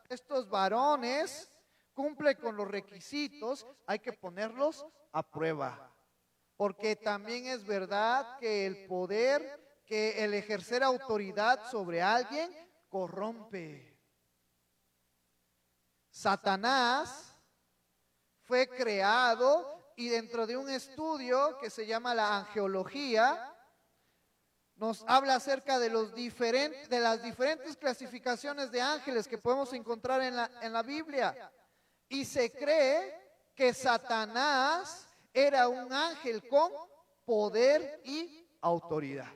estos varones cumplen con los requisitos, hay que ponerlos a prueba. Porque también es verdad que el poder, que el ejercer autoridad sobre alguien corrompe. Satanás fue creado y dentro de un estudio que se llama la angeología, nos habla acerca de las diferentes clasificaciones de ángeles que podemos encontrar en la Biblia. Y se cree que Satanás era un ángel con poder y autoridad.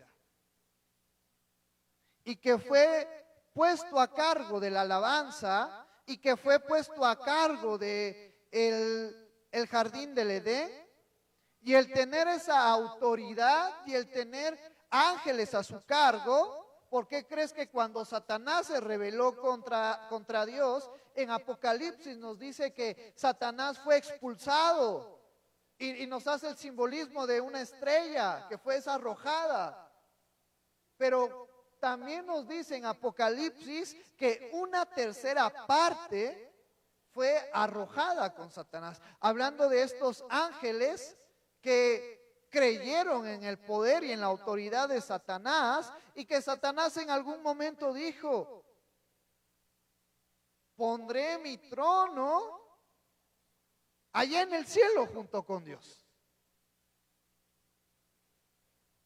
Y que fue puesto a cargo de la alabanza y que fue puesto a cargo de el jardín del Edén. Y el tener esa autoridad y el tener ángeles a su cargo, ¿por qué crees que cuando Satanás se rebeló contra Dios, en Apocalipsis nos dice que Satanás fue expulsado? Y nos hace el simbolismo de una estrella que fue desarrojada. Pero también nos dice en Apocalipsis que una tercera parte fue arrojada con Satanás. Hablando de estos ángeles que creyeron en el poder y en la autoridad de Satanás, y que Satanás en algún momento dijo: pondré mi trono allá en el cielo junto con Dios.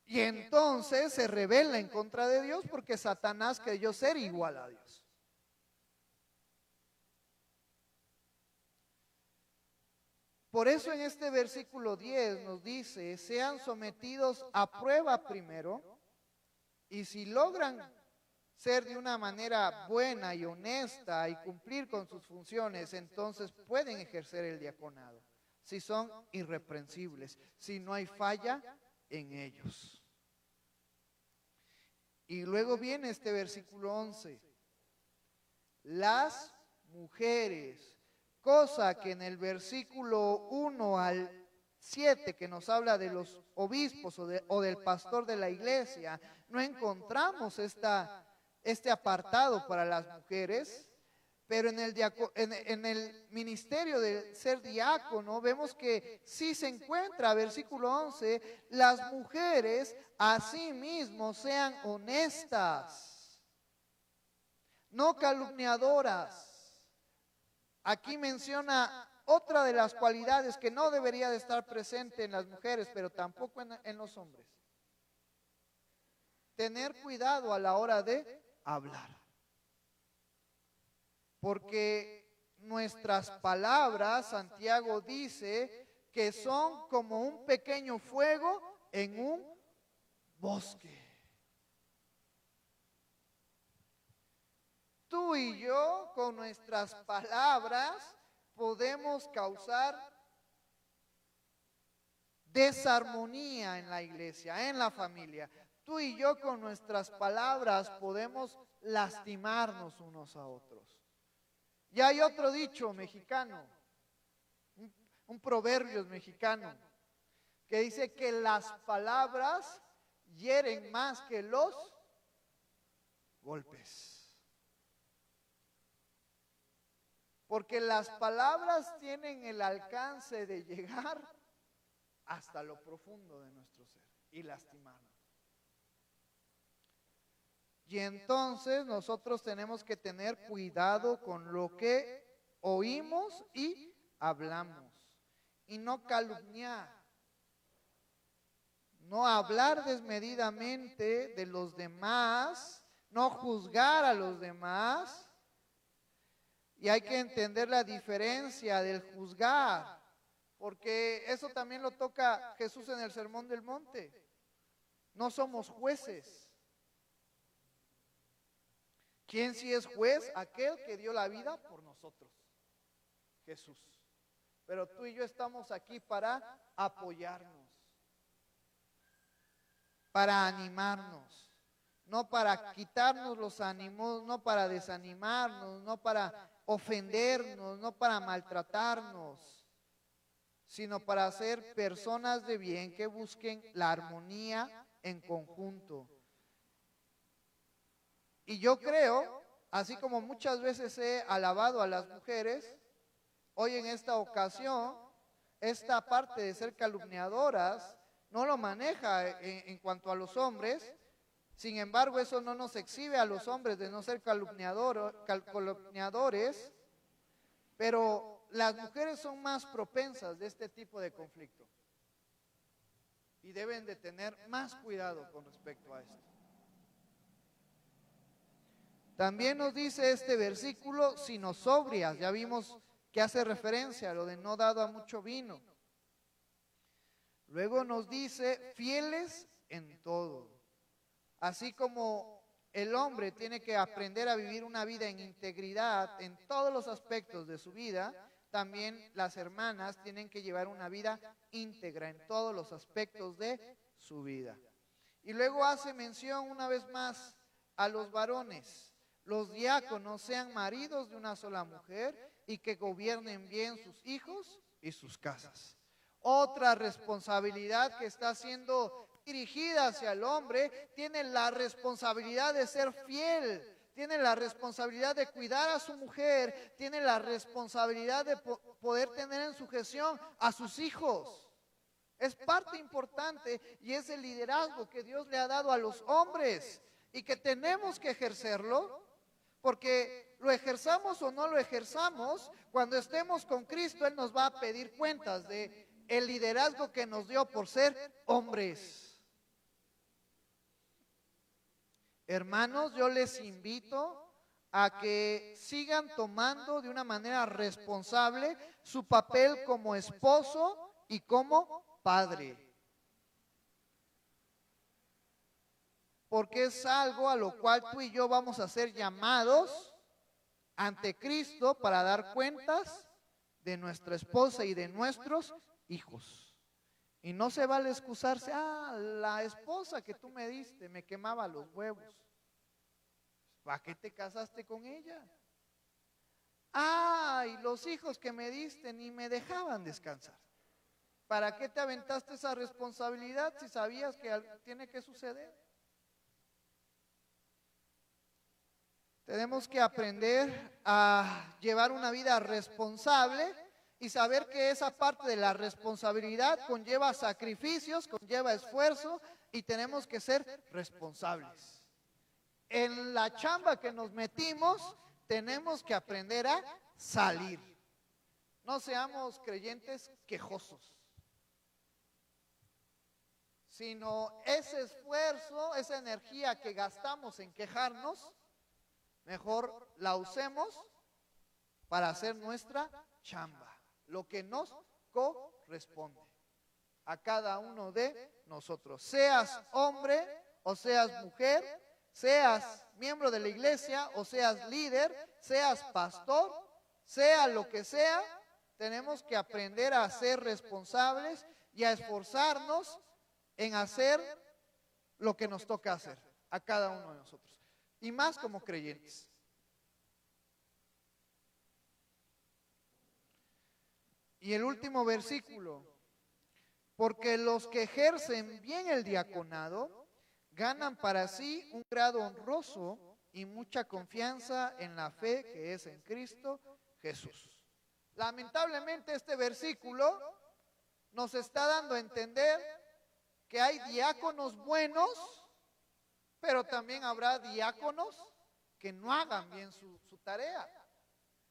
Y entonces se rebela en contra de Dios porque Satanás creyó ser igual a Dios. Por eso en este versículo 10 nos dice: sean sometidos a prueba primero, y si logran ser de una manera buena y honesta y cumplir con sus funciones, entonces pueden ejercer el diaconado, si son irreprensibles, si no hay falla en ellos. Y luego viene este versículo 11: las mujeres, cosa que en el versículo 1 al 7, que nos habla de los obispos o del pastor de la iglesia, no encontramos este apartado para las mujeres. Pero en el ministerio de ser diácono vemos que sí se encuentra, versículo 11, las mujeres asimismo sean honestas, no calumniadoras. Aquí menciona otra de las cualidades que no debería de estar presente en las mujeres, pero tampoco en los hombres: tener cuidado a la hora de hablar. Porque nuestras palabras, Santiago dice, que son como un pequeño fuego en un bosque. Tú y yo, con nuestras palabras, podemos causar desarmonía en la iglesia, en la familia. Tú y yo, con nuestras palabras, podemos lastimarnos unos a otros. Y hay otro dicho mexicano, un proverbio mexicano, que dice que las palabras hieren más que los golpes. Porque las palabras tienen el alcance de llegar hasta lo profundo de nuestro ser y lastimarnos. Y entonces nosotros tenemos que tener cuidado con lo que oímos y hablamos. Y no calumniar. No hablar desmedidamente de los demás. No juzgar a los demás. Y hay que entender la diferencia del juzgar. Porque eso también lo toca Jesús en el Sermón del Monte. No somos jueces. ¿Quién sí es juez? Aquel que dio la vida por nosotros, Jesús. Pero tú y yo estamos aquí para apoyarnos, para animarnos, no para quitarnos los ánimos, no para desanimarnos, no para ofendernos, no para maltratarnos, sino para ser personas de bien que busquen la armonía en conjunto. Y yo creo, así como muchas veces he alabado a las mujeres, hoy en esta ocasión, esta parte de ser calumniadoras no lo maneja en cuanto a los hombres. Sin embargo, eso no nos exhibe a los hombres de no ser calumniadores, pero las mujeres son más propensas de este tipo de conflicto y deben de tener más cuidado con respecto a esto. También nos dice este versículo, sino sobrias. Ya vimos que hace referencia a lo de no dado a mucho vino. Luego nos dice, fieles en todo. Así como el hombre tiene que aprender a vivir una vida en integridad en todos los aspectos de su vida, también las hermanas tienen que llevar una vida íntegra en todos los aspectos de su vida. Y luego hace mención una vez más a los varones. Los diáconos sean maridos de una sola mujer y que gobiernen bien sus hijos y sus casas. Otra responsabilidad que está siendo dirigida hacia el hombre, tiene la responsabilidad de ser fiel, tiene la responsabilidad de cuidar a su mujer, tiene la responsabilidad de poder tener en sujeción a sus hijos. Es parte importante y es el liderazgo que Dios le ha dado a los hombres y que tenemos que ejercerlo. Porque lo ejerzamos o no lo ejerzamos, cuando estemos con Cristo, Él nos va a pedir cuentas de el liderazgo que nos dio por ser hombres. Hermanos, yo les invito a que sigan tomando de una manera responsable su papel como esposo y como padre. Porque es algo a lo cual tú y yo vamos a ser llamados ante Cristo para dar cuentas de nuestra esposa y de nuestros hijos. Y no se vale excusarse, la esposa que tú me diste me quemaba los huevos. ¿Para qué te casaste con ella? Y los hijos que me diste ni me dejaban descansar. ¿Para qué te aventaste esa responsabilidad si sabías que tiene que suceder? Tenemos que aprender a llevar una vida responsable y saber que esa parte de la responsabilidad conlleva sacrificios, conlleva esfuerzo y tenemos que ser responsables. En la chamba que nos metimos, tenemos que aprender a salir. No seamos creyentes quejosos, sino ese esfuerzo, esa energía que gastamos en quejarnos, mejor la usemos para hacer nuestra chamba, lo que nos corresponde a cada uno de nosotros. Seas hombre o seas mujer, seas miembro de la iglesia o seas líder, seas pastor, sea lo que sea, tenemos que aprender a ser responsables y a esforzarnos en hacer lo que nos toca hacer a cada uno de nosotros. Y más como creyentes. Y el último versículo, porque los que ejercen bien el diaconado ganan para sí un grado honroso y mucha confianza en la fe que es en Cristo Jesús. Lamentablemente este versículo nos está dando a entender que hay diáconos buenos, pero también habrá diáconos que no hagan bien su tarea.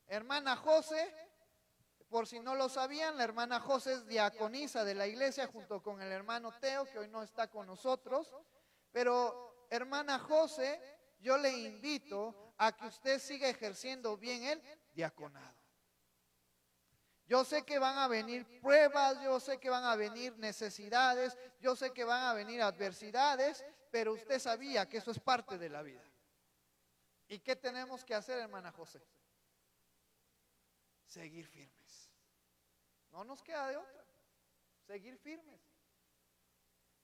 Hermana José, por si no lo sabían, la hermana José es diaconisa de la iglesia junto con el hermano Teo, que hoy no está con nosotros. Pero hermana José, yo le invito a que usted siga ejerciendo bien el diaconado. Yo sé que van a venir pruebas, yo sé que van a venir necesidades, yo sé que van a venir adversidades, pero usted sabía que eso es parte de la vida. ¿Y qué tenemos que hacer, hermana José? Seguir firmes. No nos queda de otra. Seguir firmes.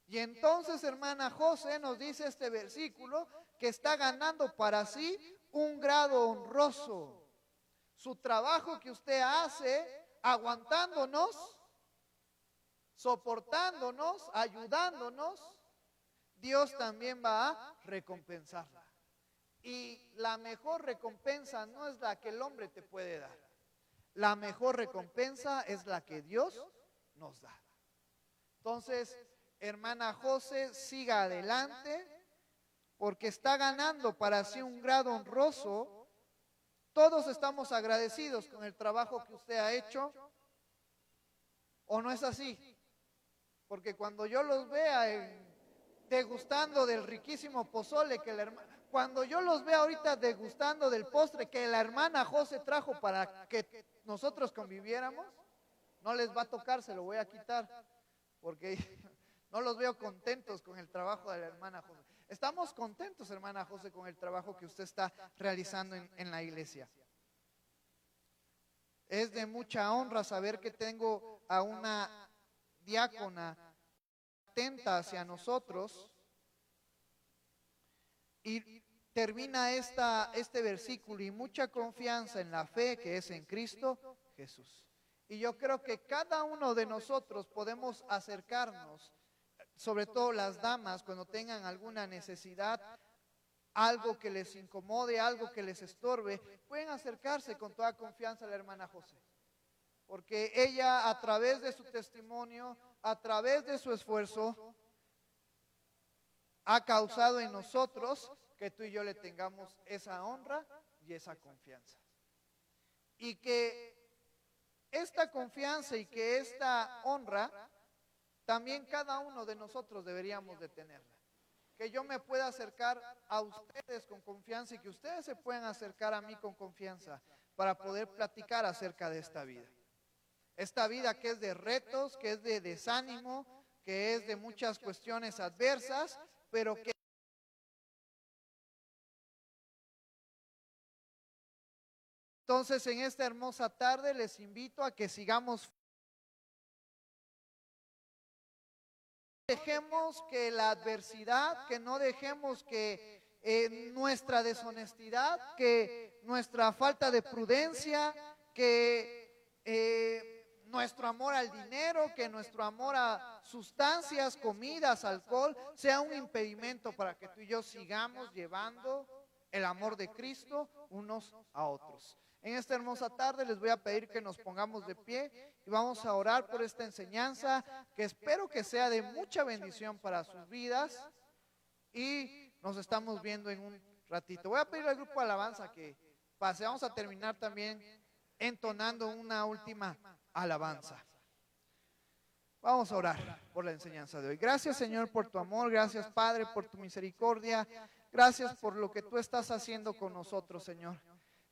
Y entonces, hermana José, nos dice este versículo que está ganando para sí un grado honroso. Su trabajo que usted hace, aguantándonos, soportándonos, ayudándonos, Dios también va a recompensarla. Y la mejor recompensa no es la que el hombre te puede dar. La mejor recompensa es la que Dios nos da. Entonces, hermana José, siga adelante, porque está ganando para sí un grado honroso. Todos estamos agradecidos con el trabajo que usted ha hecho, ¿o no es así? Porque cuando yo los vea degustando del riquísimo pozole que la hermana, cuando yo los vea ahorita degustando del postre que la hermana José trajo para que nosotros conviviéramos, no les va a tocar, se lo voy a quitar, porque no los veo contentos con el trabajo de la hermana José. Estamos contentos, hermana José, con el trabajo que usted está realizando en la iglesia. Es de mucha honra saber que tengo a una diácona atenta hacia nosotros. Y termina este versículo: y mucha confianza en la fe que es en Cristo Jesús. Y yo creo que cada uno de nosotros podemos acercarnos, sobre todo las damas, cuando tengan alguna necesidad, algo que les incomode, algo que les estorbe, pueden acercarse con toda confianza a la hermana José. Porque ella, a través de su testimonio, a través de su esfuerzo, ha causado en nosotros que tú y yo le tengamos esa honra y esa confianza. Y que esta confianza y que esta honra, también cada uno de nosotros deberíamos de tenerla. Que yo me pueda acercar a ustedes con confianza y que ustedes se puedan acercar a mí con confianza para poder platicar acerca de esta vida. Esta vida que es de retos, que es de desánimo, que es de muchas cuestiones adversas, pero que entonces en esta hermosa tarde les invito a que sigamos. Dejemos que la adversidad, que no dejemos que nuestra deshonestidad, que nuestra falta de prudencia, que nuestro amor al dinero, que nuestro amor a sustancias, comidas, alcohol, sea un impedimento para que tú y yo sigamos llevando el amor de Cristo unos a otros. En esta hermosa tarde les voy a pedir que nos pongamos de pie y vamos a orar por esta enseñanza que espero que sea de mucha bendición para sus vidas, y nos estamos viendo en un ratito. Voy a pedir al grupo de alabanza que pase. Vamos a terminar también entonando una última alabanza. Vamos a orar por la enseñanza de hoy. Gracias, Señor, por tu amor. Gracias, Padre, por tu misericordia. Gracias por lo que tú estás haciendo con nosotros, Señor.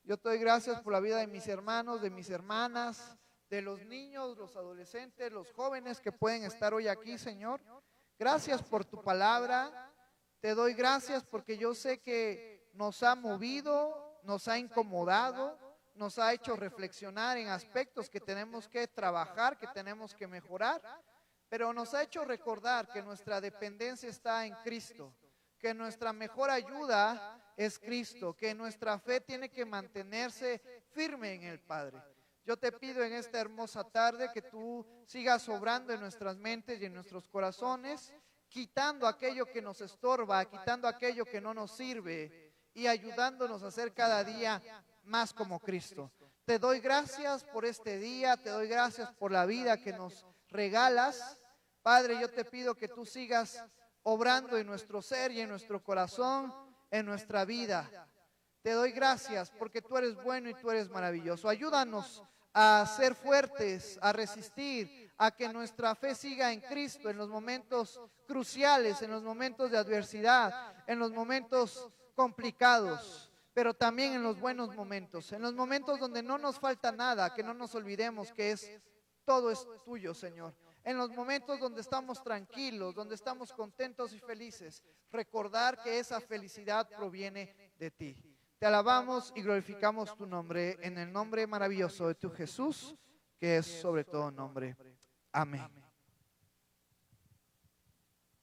Yo te doy gracias por la vida de mis hermanos, de mis hermanas, de los niños, los adolescentes, los jóvenes que pueden estar hoy aquí, Señor. Gracias por tu palabra. Te doy gracias porque yo sé que nos ha movido, nos ha incomodado, nos ha hecho reflexionar en aspectos que tenemos que trabajar, que tenemos que mejorar, pero nos ha hecho recordar que nuestra dependencia está en Cristo, que nuestra mejor ayuda es Cristo, que nuestra fe tiene que mantenerse firme en el Padre. Yo te pido en esta hermosa tarde que tú sigas obrando en nuestras mentes y en nuestros corazones, quitando aquello que nos estorba, quitando aquello que no nos sirve y ayudándonos a ser cada día más como Cristo. Te doy gracias por este día, te doy gracias por la vida que nos regalas. Padre, yo te pido que tú sigas obrando en nuestro ser y en nuestro corazón, en nuestra vida. Te doy gracias porque tú eres bueno y tú eres maravilloso. Ayúdanos a ser fuertes, a resistir, a que nuestra fe siga en Cristo en los momentos cruciales, en los momentos de adversidad, en los momentos complicados, pero también en los buenos momentos, en los momentos donde no nos falta nada, que no nos olvidemos que todo es tuyo, Señor. En los momentos donde estamos tranquilos, donde estamos contentos y felices, recordar que esa felicidad proviene de ti. Te alabamos y glorificamos tu nombre en el nombre maravilloso de tu Jesús, que es sobre todo nombre. Amén.